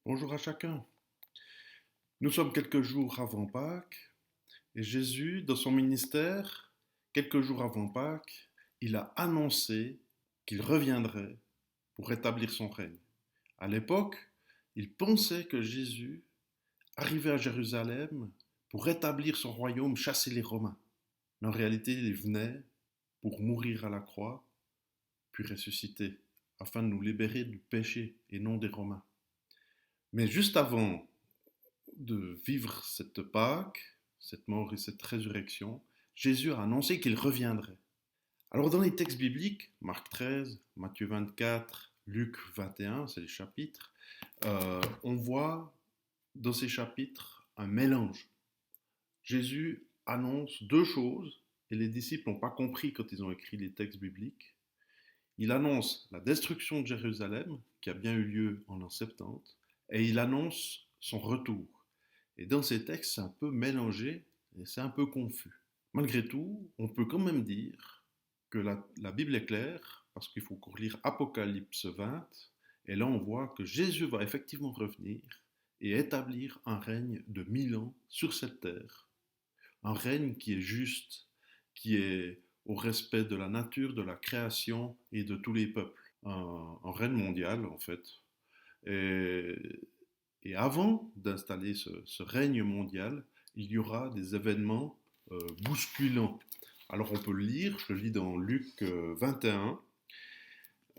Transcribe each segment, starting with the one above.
Bonjour à chacun. Nous sommes quelques jours avant Pâques et Jésus, dans son ministère, quelques jours avant Pâques, il a annoncé qu'il reviendrait pour rétablir son règne. À l'époque, il pensait que Jésus arrivait à Jérusalem pour rétablir son royaume, chasser les Romains. Mais en réalité, il venait pour mourir à la croix, puis ressusciter, afin de nous libérer du péché et non des Romains. Mais juste avant de vivre cette Pâque, cette mort et cette résurrection, Jésus a annoncé qu'il reviendrait. Alors dans les textes bibliques, Marc 13, Matthieu 24, Luc 21, c'est les chapitres, on voit dans ces chapitres un mélange. Jésus annonce deux choses et les disciples n'ont pas compris quand ils ont écrit les textes bibliques. Il annonce la destruction de Jérusalem, qui a bien eu lieu en l'an 70, et il annonce son retour. Et dans ces textes, c'est un peu mélangé et c'est un peu confus. Malgré tout, on peut quand même dire que la Bible est claire, parce qu'il faut lire Apocalypse 20, et là on voit que Jésus va effectivement revenir et établir un règne de 1000 ans sur cette terre. Un règne qui est juste, qui est au respect de la nature, de la création et de tous les peuples. Un règne mondial en fait. Et et avant d'installer ce règne mondial, il y aura des événements bousculants. Alors on peut le lire, je le lis dans Luc 21,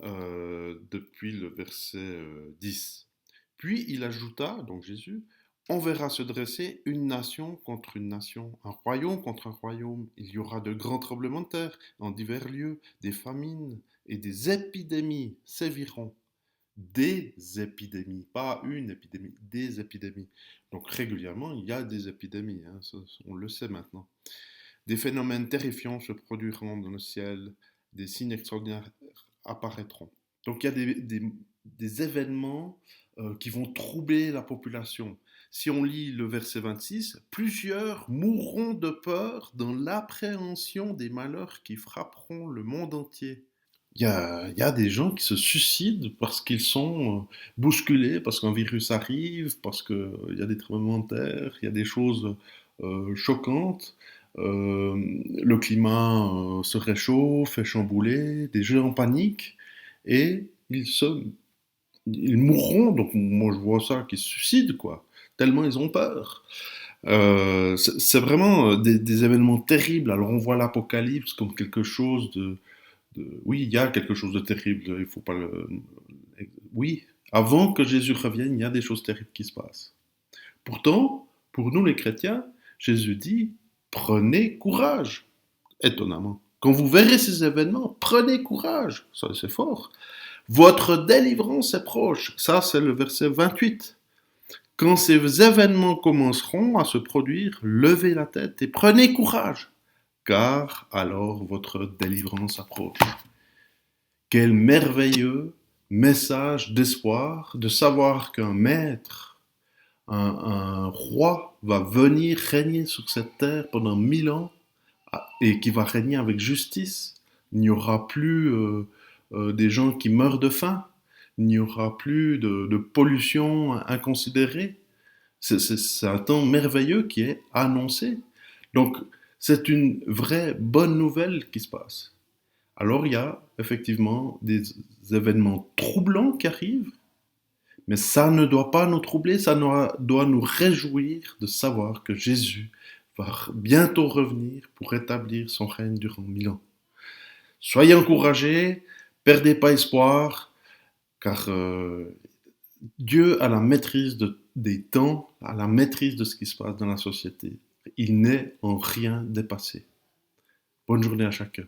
depuis le verset 10. Puis il ajouta, donc Jésus, on verra se dresser une nation contre une nation, un royaume contre un royaume. Il y aura de grands tremblements de terre en divers lieux, des famines et des épidémies séviront. Des épidémies, pas une épidémie, des épidémies. Donc régulièrement, il y a des épidémies, hein, ça, on le sait maintenant. Des phénomènes terrifiants se produiront dans le ciel, des signes extraordinaires apparaîtront. Donc il y a des événements qui vont troubler la population. Si on lit le verset 26, plusieurs mourront de peur dans l'appréhension des malheurs qui frapperont le monde entier. Il y a des gens qui se suicident parce qu'ils sont bousculés, parce qu'un virus arrive, parce qu'il y a des tremblements de terre, il y a des choses choquantes. Le climat se réchauffe, est chamboulé, des gens en panique, et ils mourront. Donc moi je vois ça, qu'ils se suicident, quoi, tellement ils ont peur. C'est vraiment des événements terribles. Alors on voit l'apocalypse comme quelque chose oui, il y a quelque chose de terrible, il faut pas le... Oui, avant que Jésus revienne, il y a des choses terribles qui se passent. Pourtant, pour nous les chrétiens, Jésus dit, prenez courage, étonnamment. Quand vous verrez ces événements, prenez courage, ça c'est fort. Votre délivrance est proche, ça c'est le verset 28. Quand ces événements commenceront à se produire, levez la tête et prenez courage, car alors votre délivrance approche. Quel merveilleux message d'espoir de savoir qu'un maître, un roi va venir régner sur cette terre pendant 1000 ans et qui va régner avec justice. Il n'y aura plus des gens qui meurent de faim. Il n'y aura plus de pollution inconsidérée. C'est un temps merveilleux qui est annoncé. Donc, c'est une vraie bonne nouvelle qui se passe. Alors, il y a effectivement des événements troublants qui arrivent, mais ça ne doit pas nous troubler, ça doit nous réjouir de savoir que Jésus va bientôt revenir pour rétablir son règne durant 1000 ans. Soyez encouragés, perdez pas espoir, car Dieu a la maîtrise des temps, a la maîtrise de ce qui se passe dans la société. Il n'est en rien dépassé. Bonne journée à chacun.